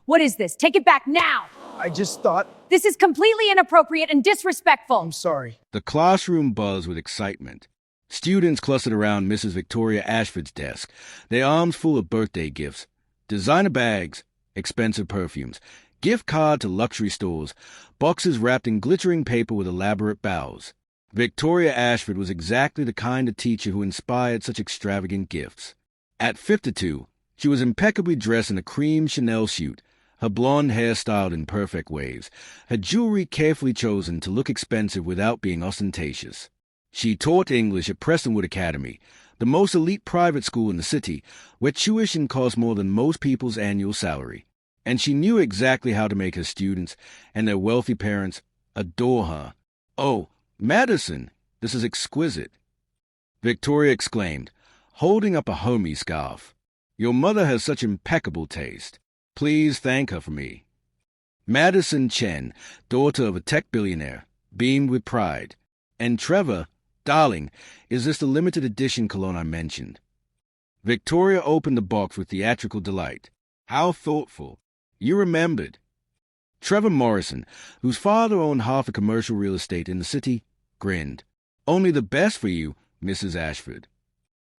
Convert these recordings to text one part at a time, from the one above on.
What is this? Take it back now! I just thought... This is completely inappropriate and disrespectful. I'm sorry. The classroom buzzed with excitement. Students clustered around Mrs. Victoria Ashford's desk, their arms full of birthday gifts, designer bags, expensive perfumes, gift cards to luxury stores, boxes wrapped in glittering paper with elaborate bows. Victoria Ashford was exactly the kind of teacher who inspired such extravagant gifts. At 52, she was impeccably dressed in a cream Chanel suit, her blonde hair styled in perfect waves, her jewelry carefully chosen to look expensive without being ostentatious. She taught English at Prestonwood Academy, the most elite private school in the city, where tuition cost more than most people's annual salary. And she knew exactly how to make her students and their wealthy parents adore her. "Oh, Madison, this is exquisite," Victoria exclaimed, holding up a homie scarf. "Your mother has such impeccable taste. Please thank her for me." Madison Chen, daughter of a tech billionaire, beamed with pride. "And Trevor, darling, is this the limited edition cologne I mentioned?" Victoria opened the box with theatrical delight. "How thoughtful. You remembered." Trevor Morrison, whose father owned half the commercial real estate in the city, grinned. "Only the best for you, Mrs. Ashford."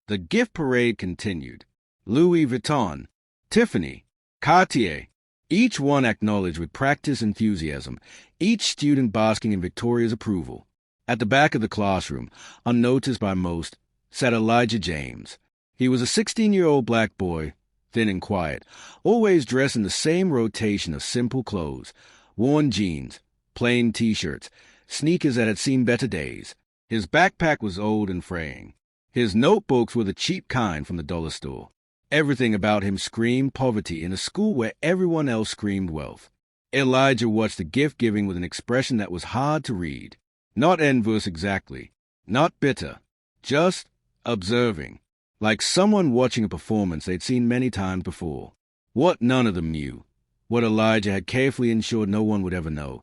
The gift parade continued. Louis Vuitton, Tiffany, Cartier, each one acknowledged with practiced enthusiasm, each student basking in Victoria's approval. At the back of the classroom, unnoticed by most, sat Elijah James. He was a 16-year-old black boy, thin and quiet, always dressed in the same rotation of simple clothes, worn jeans, plain T-shirts, sneakers that had seen better days. His backpack was old and fraying. His notebooks were the cheap kind from the dollar store. Everything about him screamed poverty in a school where everyone else screamed wealth. Elijah watched the gift-giving with an expression that was hard to read. Not envious exactly, not bitter, just observing, like someone watching a performance they'd seen many times before. What none of them knew, what Elijah had carefully ensured no one would ever know,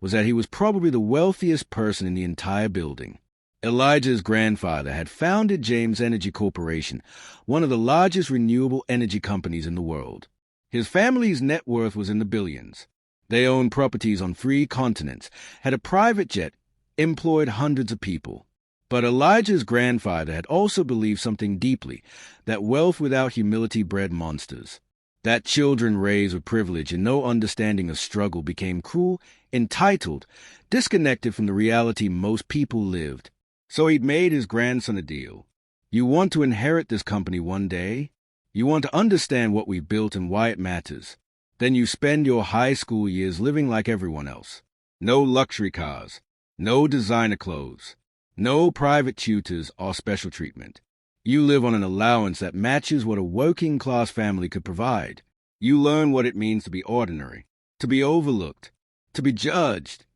was that he was probably the wealthiest person in the entire building. Elijah's grandfather had founded James Energy Corporation, one of the largest renewable energy companies in the world. His family's net worth was in the billions. They owned properties on 3 continents, had a private jet, employed hundreds of people. But Elijah's grandfather had also believed something deeply, that wealth without humility bred monsters. That children raised with privilege and no understanding of struggle became cruel, entitled, disconnected from the reality most people lived. So he'd made his grandson a deal. "You want to inherit this company one day? You want to understand what we built and why it matters. Then you spend your high school years living like everyone else. No luxury cars, no designer clothes, no private tutors or special treatment. You live on an allowance that matches what a working-class family could provide. You learn what it means to be ordinary, to be overlooked, to be judged."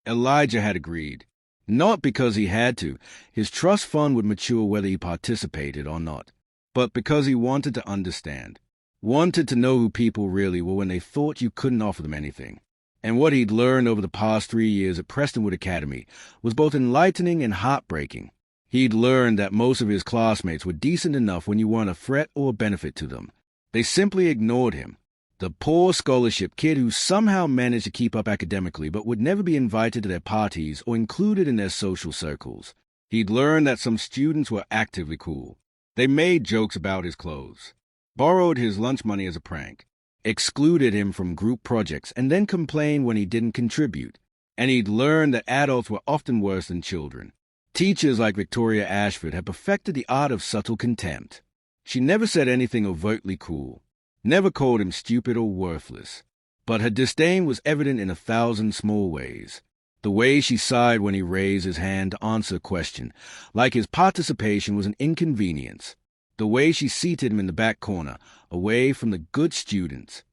Elijah had agreed. Not because he had to. His trust fund would mature whether he participated or not. But because he wanted to understand. Wanted to know who people really were when they thought you couldn't offer them anything. And what he'd learned over the past 3 years at Prestonwood Academy was both enlightening and heartbreaking. He'd learned that most of his classmates were decent enough when you weren't a threat or a benefit to them. They simply ignored him. The poor scholarship kid who somehow managed to keep up academically but would never be invited to their parties or included in their social circles. He'd learned that some students were actively cool. They made jokes about his clothes, borrowed his lunch money as a prank, excluded him from group projects, and then complained when he didn't contribute. And he'd learned that adults were often worse than children. Teachers like Victoria Ashford had perfected the art of subtle contempt. She never said anything overtly cruel, never called him stupid or worthless, but her disdain was evident in 1,000 small ways. The way she sighed when he raised his hand to answer a question, like his participation was an inconvenience. The way she seated him in the back corner, away from the good students.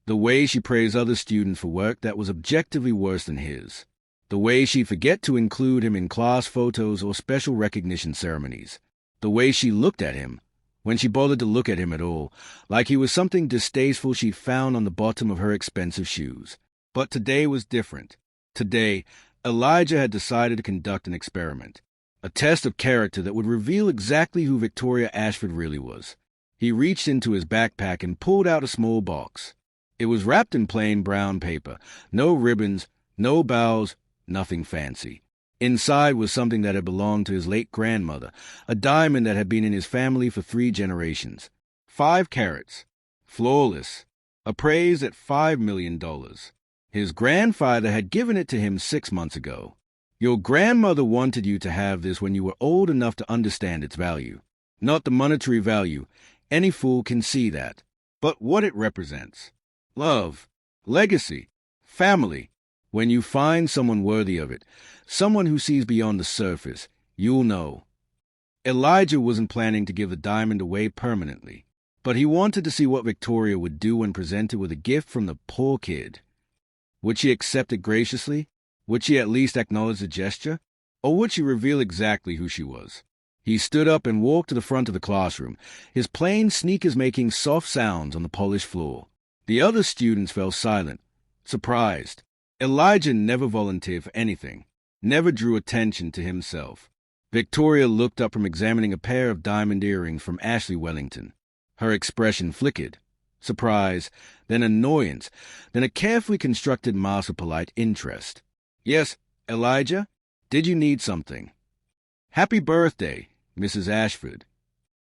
The way she praised other students for work that was objectively worse than his. The way she'd forget to include him in class photos or special recognition ceremonies. The way she looked at him, when she bothered to look at him at all, like he was something distasteful she'd found on the bottom of her expensive shoes. But today was different. Today, Elijah had decided to conduct an experiment, a test of character that would reveal exactly who Victoria Ashford really was. He reached into his backpack and pulled out a small box. It was wrapped in plain brown paper. No ribbons, no bows, nothing fancy. Inside was something that had belonged to his late grandmother, a diamond that had been in his family for 3 generations. 5 carats. Flawless. Appraised at $5 million. His grandfather had given it to him 6 months ago. Your grandmother wanted you to have this when you were old enough to understand its value. Not the monetary value. Any fool can see that. But what it represents. Love. Legacy. Family. When you find someone worthy of it, someone who sees beyond the surface, you'll know. Elijah wasn't planning to give the diamond away permanently, but he wanted to see what Victoria would do when presented with a gift from the poor kid. Would she accept it graciously? Would she at least acknowledge the gesture? Or would she reveal exactly who she was? He stood up and walked to the front of the classroom, his plain sneakers making soft sounds on the polished floor. The other students fell silent, surprised. Elijah never volunteered for anything, never drew attention to himself. Victoria looked up from examining a pair of diamond earrings from Ashley Wellington. Her expression flickered. Surprise, then annoyance, then a carefully constructed mask of polite interest. Yes, Elijah? Did you need something? Happy birthday, Mrs. Ashford.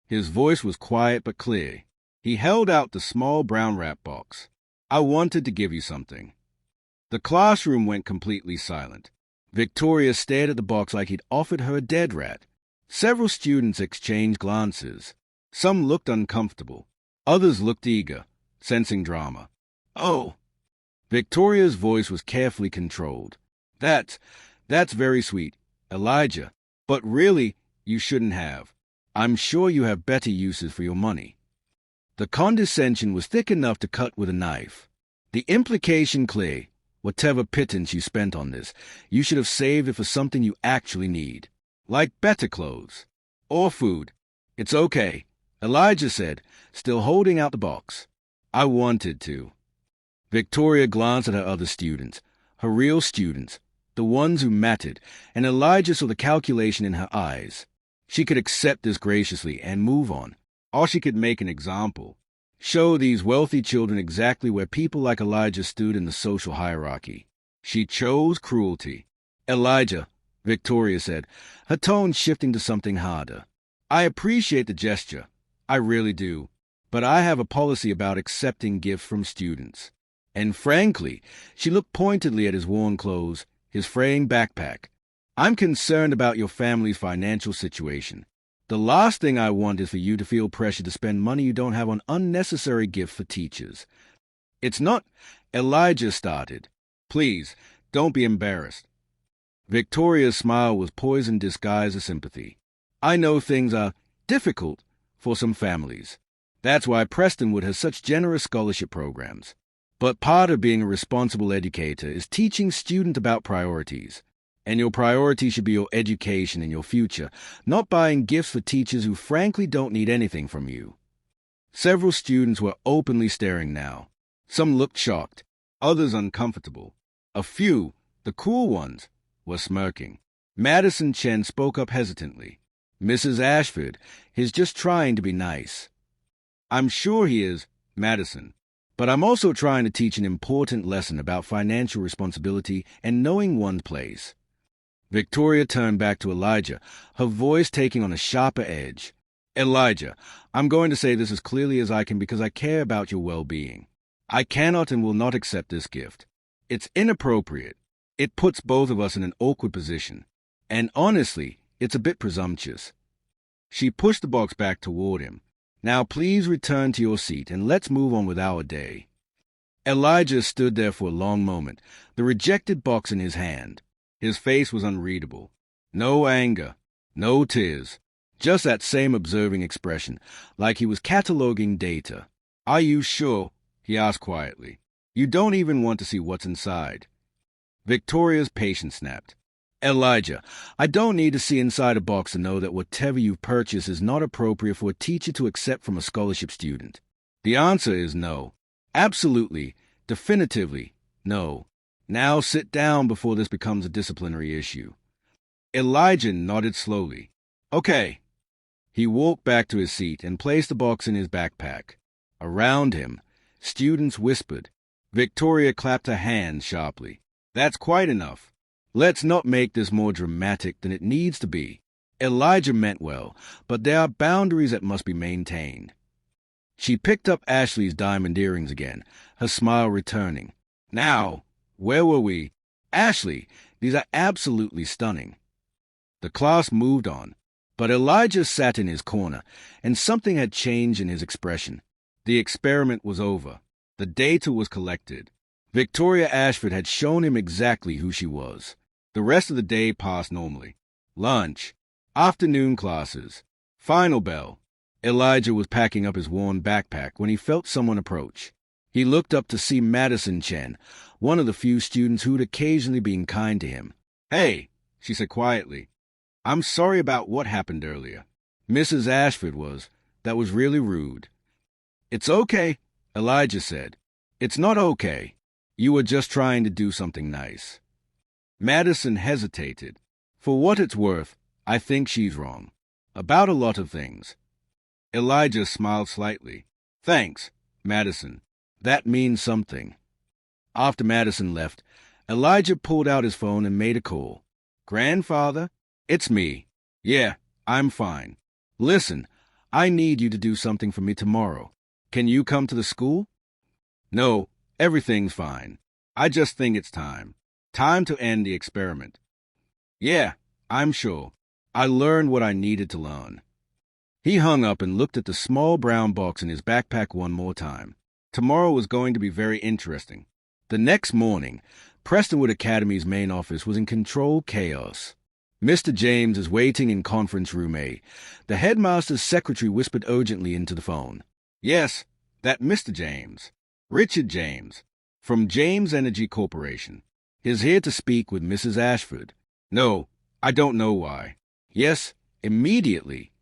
His voice was quiet but clear. He held out the small brown wrap box. I wanted to give you something. The classroom went completely silent. Victoria stared at the box like he'd offered her a dead rat. Several students exchanged glances. Some looked uncomfortable. Others looked eager, sensing drama. Oh! Victoria's voice was carefully controlled. That's very sweet, Elijah. But really, you shouldn't have. I'm sure you have better uses for your money. The condescension was thick enough to cut with a knife. The implication clear. Whatever pittance you spent on this, you should have saved it for something you actually need. Like better clothes. Or food. It's okay, Elijah said, still holding out the box. I wanted to. Victoria glanced at her other students, her real students, the ones who mattered, and Elijah saw the calculation in her eyes. She could accept this graciously and move on, or she could make an example. Show these wealthy children exactly where people like Elijah stood in the social hierarchy. She chose cruelty. Elijah, Victoria said, her tone shifting to something harder. I appreciate the gesture. I really do. But I have a policy about accepting gifts from students. And frankly, she looked pointedly at his worn clothes, his fraying backpack. I'm concerned about your family's financial situation. The last thing I want is for you to feel pressure to spend money you don't have on unnecessary gifts for teachers. It's not... Elijah started. Please, don't be embarrassed. Victoria's smile was poison disguised as sympathy. I know things are difficult for some families. That's why Prestonwood has such generous scholarship programs. But part of being a responsible educator is teaching students about priorities. And your priority should be your education and your future, not buying gifts for teachers who frankly don't need anything from you. Several students were openly staring now. Some looked shocked, others uncomfortable. A few, the cool ones, were smirking. Madison Chen spoke up hesitantly. Mrs. Ashford, he's just trying to be nice. I'm sure he is, Madison. But I'm also trying to teach an important lesson about financial responsibility and knowing one's place. Victoria turned back to Elijah, her voice taking on a sharper edge. Elijah, I'm going to say this as clearly as I can because I care about your well-being. I cannot and will not accept this gift. It's inappropriate. It puts both of us in an awkward position. And honestly, it's a bit presumptuous. She pushed the box back toward him. Now please return to your seat and let's move on with our day. Elijah stood there for a long moment, the rejected box in his hand. His face was unreadable. No anger, no tears, just that same observing expression, like he was cataloging data. Are you sure? He asked quietly. You don't even want to see what's inside. Victoria's patience snapped. Elijah, I don't need to see inside a box to know that whatever you've purchased is not appropriate for a teacher to accept from a scholarship student. The answer is no. Absolutely, definitively, no. Now sit down before this becomes a disciplinary issue. Elijah nodded slowly. Okay. He walked back to his seat and placed the box in his backpack. Around him, students whispered, Victoria clapped her hands sharply. That's quite enough. Let's not make this more dramatic than it needs to be. Elijah meant well, but there are boundaries that must be maintained. She picked up Ashley's diamond earrings again, her smile returning. Now, where were we? Ashley, these are absolutely stunning. The class moved on, but Elijah sat in his corner, and something had changed in his expression. The experiment was over. The data was collected. Victoria Ashford had shown him exactly who she was. The rest of the day passed normally. Lunch, afternoon classes, final bell. Elijah was packing up his worn backpack when he felt someone approach. He looked up to see Madison Chen, one of the few students who'd occasionally been kind to him. Hey, she said quietly. I'm sorry about what happened earlier. Mrs. Ashford was. That was really rude. It's okay, Elijah said. It's not okay. You were just trying to do something nice. Madison hesitated. For what it's worth, I think she's wrong. About a lot of things. Elijah smiled slightly. Thanks, Madison. That means something. After Madison left, Elijah pulled out his phone and made a call. Grandfather? It's me. Yeah, I'm fine. Listen, I need you to do something for me tomorrow. Can you come to the school? No, everything's fine. I just think it's time. Time to end the experiment. Yeah, I'm sure. I learned what I needed to learn. He hung up and looked at the small brown box in his backpack one more time. Tomorrow was going to be very interesting. The next morning, Prestonwood Academy's main office was in controlled chaos. Mr. James is waiting in conference room A. The headmaster's secretary whispered urgently into the phone. Yes, that Mr. James. Richard James, from James Energy Corporation, is here to speak with Mrs. Ashford. No, I don't know why. Yes, immediately.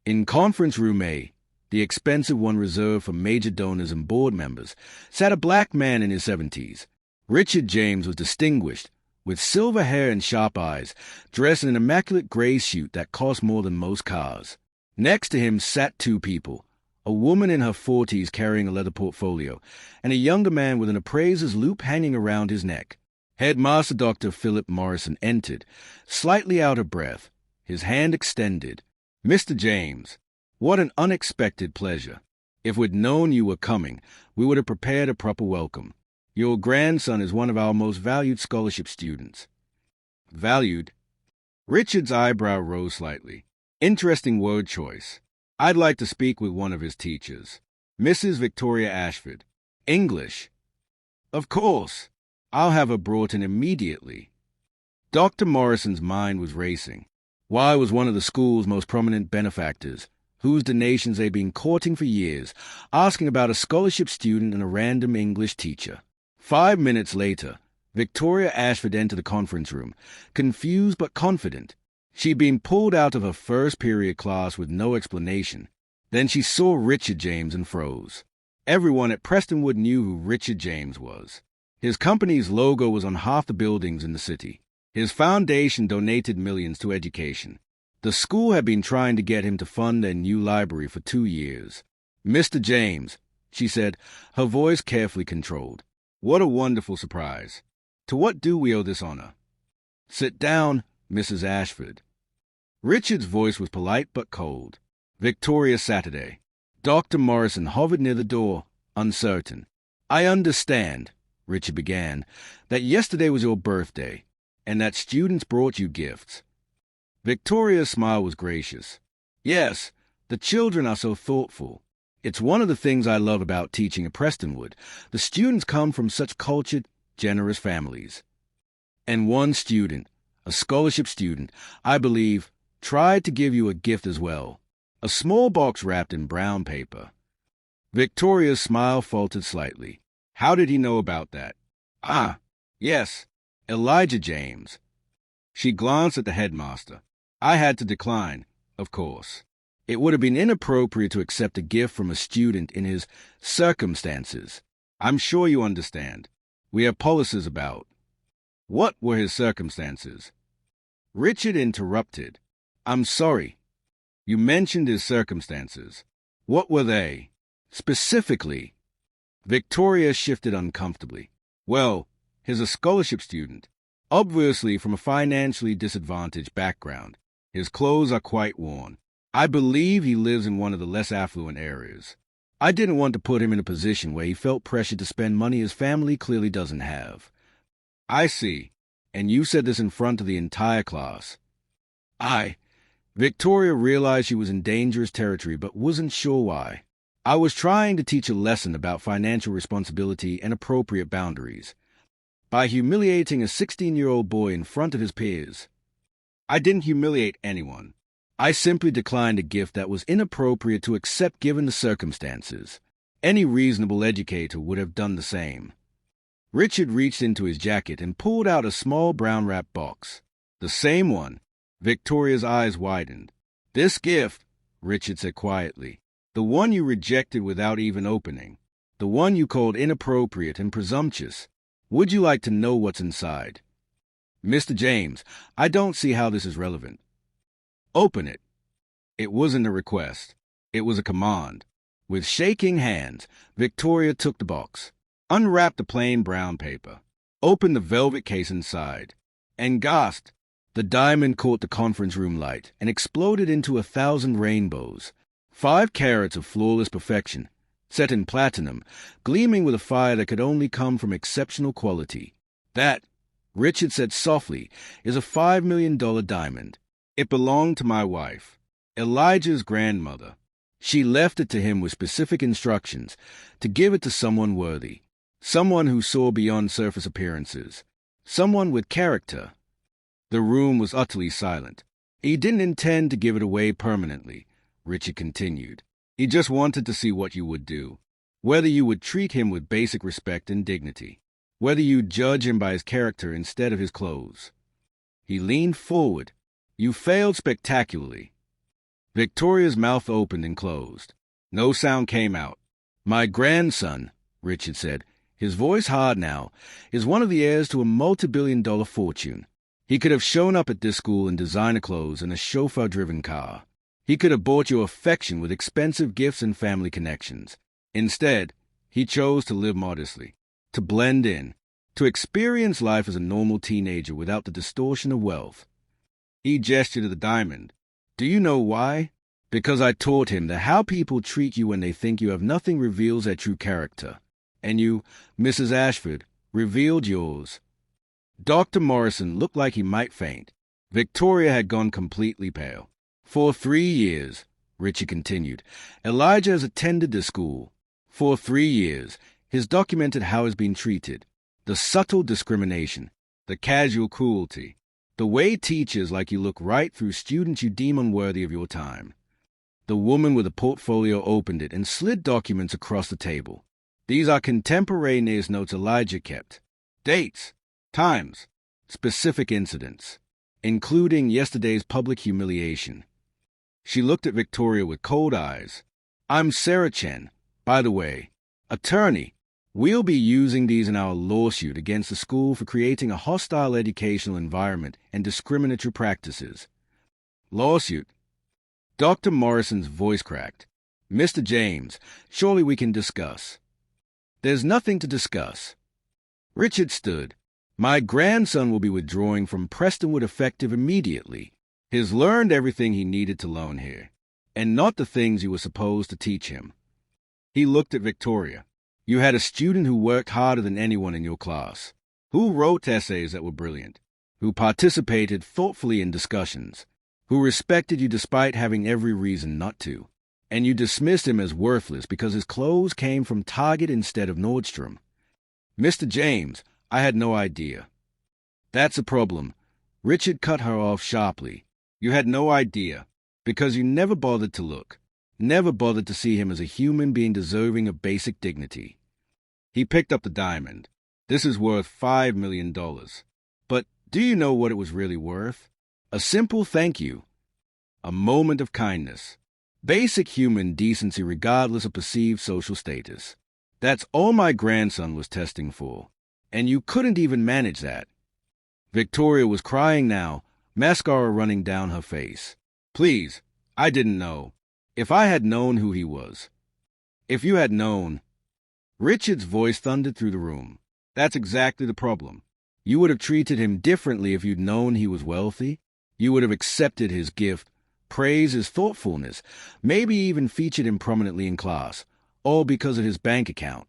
In conference room A, the expensive one reserved for major donors and board members, sat a black man in his 70s. Richard James was distinguished, with silver hair and sharp eyes, dressed in an immaculate gray suit that cost more than most cars. Next to him sat two people, a woman in her 40s carrying a leather portfolio, and a younger man with an appraiser's loop hanging around his neck. Headmaster Dr. Philip Morrison entered, slightly out of breath, his hand extended. Mr. James, what an unexpected pleasure. If we'd known you were coming, we would have prepared a proper welcome. Your grandson is one of our most valued scholarship students. Valued? Richard's eyebrow rose slightly. Interesting word choice. I'd like to speak with one of his teachers. Mrs. Victoria Ashford. English. Of course. I'll have her brought in immediately. Dr. Morrison's mind was racing. Y was one of the school's most prominent benefactors, whose donations they'd been courting for years, asking about a scholarship student and a random English teacher. 5 minutes later, Victoria Ashford entered the conference room, confused but confident. She'd been pulled out of her first period class with no explanation. Then she saw Richard James and froze. Everyone at Prestonwood knew who Richard James was. His company's logo was on half the buildings in the city. His foundation donated millions to education. The school had been trying to get him to fund a new library for 2 years. Mr. James, she said, her voice carefully controlled. What a wonderful surprise. To what do we owe this honor? Sit down, Mrs. Ashford. Richard's voice was polite but cold. Victoria Saturday. Dr. Morrison hovered near the door, uncertain. I understand, Richard began, that yesterday was your birthday, and that students brought you gifts. Victoria's smile was gracious. Yes, the children are so thoughtful. It's one of the things I love about teaching at Prestonwood. The students come from such cultured, generous families. And one student, a scholarship student, I believe, tried to give you a gift as well. A small box wrapped in brown paper. Victoria's smile faltered slightly. How did he know about that? Ah, yes, Elijah James. She glanced at the headmaster. I had to decline, of course. It would have been inappropriate to accept a gift from a student in his circumstances. I'm sure you understand. We have policies about. What were his circumstances? Richard interrupted. I'm sorry. You mentioned his circumstances. What were they? Specifically. Victoria shifted uncomfortably. Well, he's a scholarship student, obviously from a financially disadvantaged background. His clothes are quite worn. I believe he lives in one of the less affluent areas. I didn't want to put him in a position where he felt pressured to spend money his family clearly doesn't have. I see. And you said this in front of the entire class. Victoria realized she was in dangerous territory but wasn't sure why. I was trying to teach a lesson about financial responsibility and appropriate boundaries. By humiliating a 16-year-old boy in front of his peers. I didn't humiliate anyone. I simply declined a gift that was inappropriate to accept given the circumstances. Any reasonable educator would have done the same. Richard reached into his jacket and pulled out a small brown-wrapped box. The same one. Victoria's eyes widened. This gift, Richard said quietly. The one you rejected without even opening. The one you called inappropriate and presumptuous. Would you like to know what's inside? Mr. James, I don't see how this is relevant. Open it. It wasn't a request. It was a command. With shaking hands, Victoria took the box, unwrapped the plain brown paper, opened the velvet case inside, and gasped. The diamond caught the conference room light and exploded into 1,000 rainbows. 5 carats of flawless perfection, set in platinum, gleaming with a fire that could only come from exceptional quality. That, Richard said softly, is a $5 million diamond. It belonged to my wife, Elijah's grandmother. She left it to him with specific instructions to give it to someone worthy, someone who saw beyond surface appearances, someone with character. The room was utterly silent. He didn't intend to give it away permanently, Richard continued. He just wanted to see what you would do, whether you would treat him with basic respect and dignity, whether you'd judge him by his character instead of his clothes. He leaned forward. You failed spectacularly. Victoria's mouth opened and closed. No sound came out. My grandson, Richard said, his voice hard now, is one of the heirs to a multi-billion-dollar fortune. He could have shown up at this school in designer clothes and a chauffeur-driven car. He could have bought your affection with expensive gifts and family connections. Instead, he chose to live modestly, to blend in, to experience life as a normal teenager without the distortion of wealth. He gestured to the diamond. Do you know why? Because I taught him that how people treat you when they think you have nothing reveals their true character. And you, Mrs. Ashford, revealed yours. Dr. Morrison looked like he might faint. Victoria had gone completely pale. For 3 years, Richard continued, Elijah has attended this school. For 3 years, he's documented how he's been treated. The subtle discrimination, the casual cruelty, the way teachers like you look right through students you deem unworthy of your time. The woman with a portfolio opened it and slid documents across the table. These are contemporaneous notes Elijah kept. Dates, times, specific incidents, including yesterday's public humiliation. She looked at Victoria with cold eyes. I'm Sarah Chen, by the way, attorney. We'll be using these in our lawsuit against the school for creating a hostile educational environment and discriminatory practices. Lawsuit. Dr. Morrison's voice cracked. Mr. James, surely we can discuss. There's nothing to discuss. Richard stood. My grandson will be withdrawing from Prestonwood effective immediately. He's learned everything he needed to learn here, and not the things you were supposed to teach him. He looked at Victoria. You had a student who worked harder than anyone in your class, who wrote essays that were brilliant, who participated thoughtfully in discussions, who respected you despite having every reason not to, and you dismissed him as worthless because his clothes came from Target instead of Nordstrom. Mr. James, I had no idea. That's a problem. Richard cut her off sharply. You had no idea, because you never bothered to look, never bothered to see him as a human being deserving of basic dignity. He picked up the diamond. This is worth $5 million. But do you know what it was really worth? A simple thank you. A moment of kindness. Basic human decency regardless of perceived social status. That's all my grandson was testing for. And you couldn't even manage that. Victoria was crying now, mascara running down her face. Please, I didn't know. If I had known who he was. If you had known. Richard's voice thundered through the room. That's exactly the problem. You would have treated him differently if you'd known he was wealthy. You would have accepted his gift, praised his thoughtfulness, maybe even featured him prominently in class, all because of his bank account.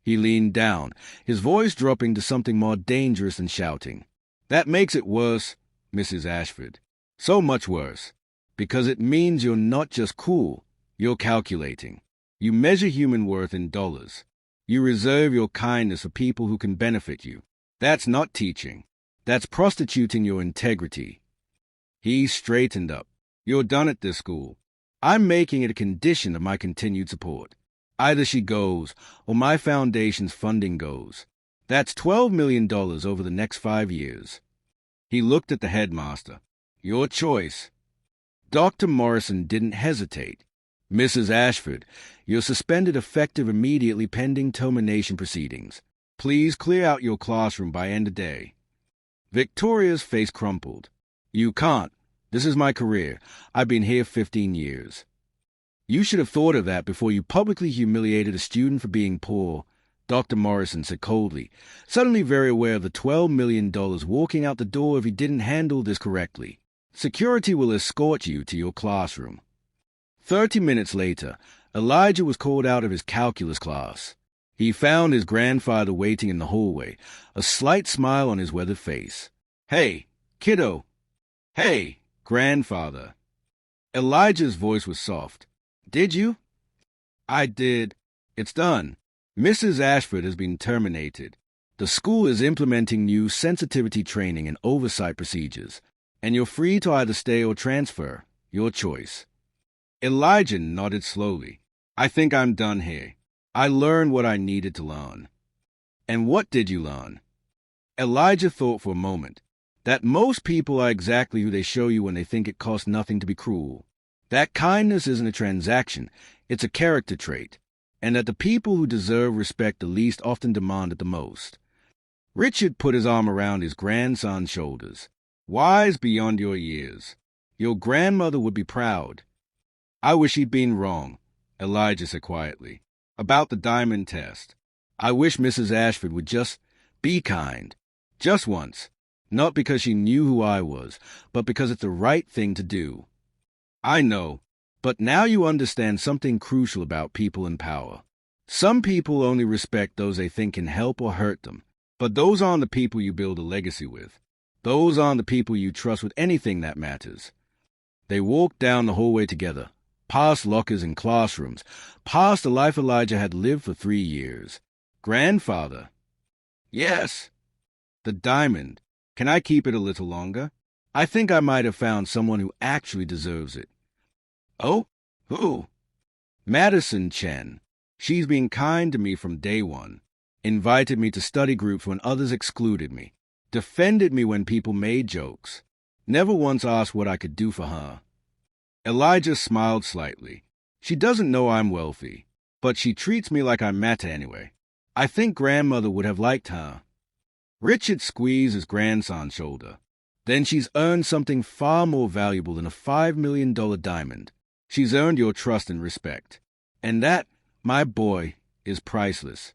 He leaned down, his voice dropping to something more dangerous than shouting. That makes it worse, Mrs. Ashford. So much worse. Because it means you're not just cool, you're calculating. You measure human worth in dollars. You reserve your kindness for people who can benefit you. That's not teaching. That's prostituting your integrity. He straightened up. You're done at this school. I'm making it a condition of my continued support. Either she goes, or my foundation's funding goes. That's $12 million over the next 5 years. He looked at the headmaster. Your choice. Dr. Morrison didn't hesitate. Mrs. Ashford, you're suspended effective immediately pending termination proceedings. Please clear out your classroom by end of day. Victoria's face crumpled. You can't. This is my career. I've been here 15 years. You should have thought of that before you publicly humiliated a student for being poor, Dr. Morrison said coldly, suddenly very aware of the $12 million walking out the door if he didn't handle this correctly. Security will escort you to your classroom. 30 minutes later, Elijah was called out of his calculus class. He found his grandfather waiting in the hallway, a slight smile on his weathered face. Hey, kiddo. Hey, grandfather. Elijah's voice was soft. Did you? I did. It's done. Mrs. Ashford has been terminated. The school is implementing new sensitivity training and oversight procedures, and you're free to either stay or transfer. Your choice. Elijah nodded slowly. I think I'm done here. I learned what I needed to learn. And what did you learn? Elijah thought for a moment. That most people are exactly who they show you when they think it costs nothing to be cruel. That kindness isn't a transaction, it's a character trait. And that the people who deserve respect the least often demand it the most. Richard put his arm around his grandson's shoulders. Wise beyond your years. Your grandmother would be proud. I wish he'd been wrong, Elijah said quietly, about the diamond test. I wish Mrs. Ashford would just be kind. Just once. Not because she knew who I was, but because it's the right thing to do. I know, but now you understand something crucial about people in power. Some people only respect those they think can help or hurt them, but those aren't the people you build a legacy with. Those aren't the people you trust with anything that matters. They walked down the hallway together, past lockers and classrooms, past the life Elijah had lived for 3 years. Grandfather. Yes. The diamond. Can I keep it a little longer? I think I might have found someone who actually deserves it. Oh? Who? Madison Chen. She's been kind to me from day one. Invited me to study groups when others excluded me. Defended me when people made jokes. Never once asked what I could do for her. Elijah smiled slightly. She doesn't know I'm wealthy, but she treats me like I'm Mata anyway. I think grandmother would have liked her. Richard squeezed his grandson's shoulder. Then she's earned something far more valuable than a $5 million diamond. She's earned your trust and respect. And that, my boy, is priceless.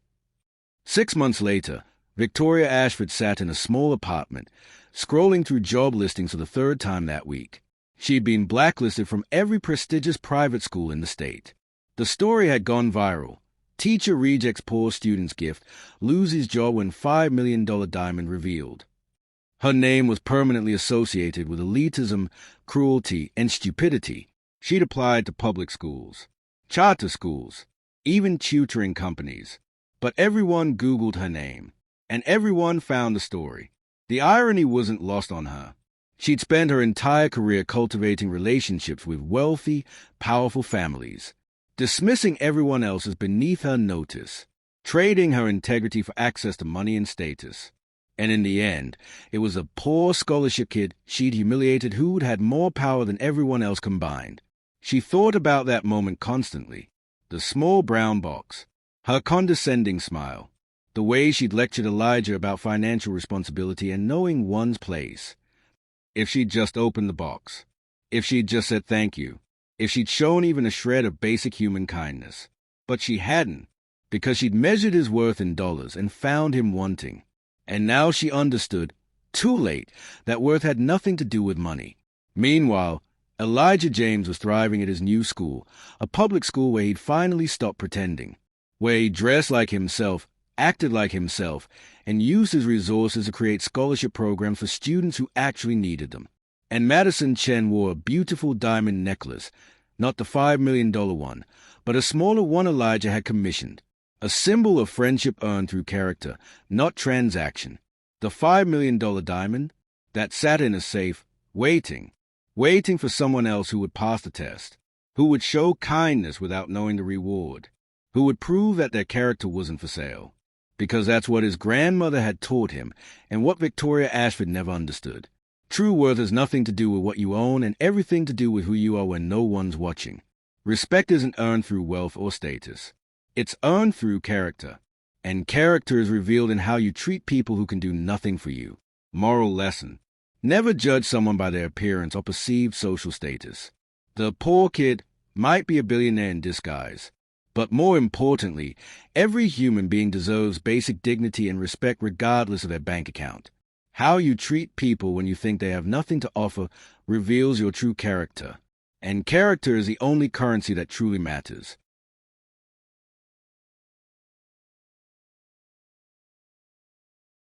6 months later, Victoria Ashford sat in a small apartment, scrolling through job listings for the 3rd time that week. She'd been blacklisted from every prestigious private school in the state. The story had gone viral. Teacher rejects poor student's gift, loses job when $5 million diamond revealed. Her name was permanently associated with elitism, cruelty, and stupidity. She'd applied to public schools, charter schools, even tutoring companies. But everyone Googled her name, and everyone found the story. The irony wasn't lost on her. She'd spent her entire career cultivating relationships with wealthy, powerful families, dismissing everyone else as beneath her notice, trading her integrity for access to money and status. And in the end, it was a poor scholarship kid she'd humiliated who'd had more power than everyone else combined. She thought about that moment constantly. The small brown box, her condescending smile, the way she'd lectured Elijah about financial responsibility and knowing one's place. If she'd just opened the box, if she'd just said thank you, if she'd shown even a shred of basic human kindness. But she hadn't. because she'd measured his worth in dollars and found him wanting. And now she understood, too late, that worth had nothing to do with money. Meanwhile, Elijah James was thriving at his new school, a public school where he'd finally stopped pretending, where he dressed like himself, acted like himself, and used his resources to create scholarship programs for students who actually needed them. And Madison Chen wore a beautiful diamond necklace, not the $5 million one, but a smaller one Elijah had commissioned, a symbol of friendship earned through character, not transaction. The $5 million diamond that sat in a safe, waiting for someone else who would pass the test, who would show kindness without knowing the reward, who would prove that their character wasn't for sale. Because that's what his grandmother had taught him and what Victoria Ashford never understood. True worth has nothing to do with what you own and everything to do with who you are when no one's watching. Respect isn't earned through wealth or status. It's earned through character. And character is revealed in how you treat people who can do nothing for you. Moral lesson: never judge someone by their appearance or perceived social status. The poor kid might be a billionaire in disguise. But more importantly, every human being deserves basic dignity and respect regardless of their bank account. How you treat people when you think they have nothing to offer reveals your true character. And character is the only currency that truly matters.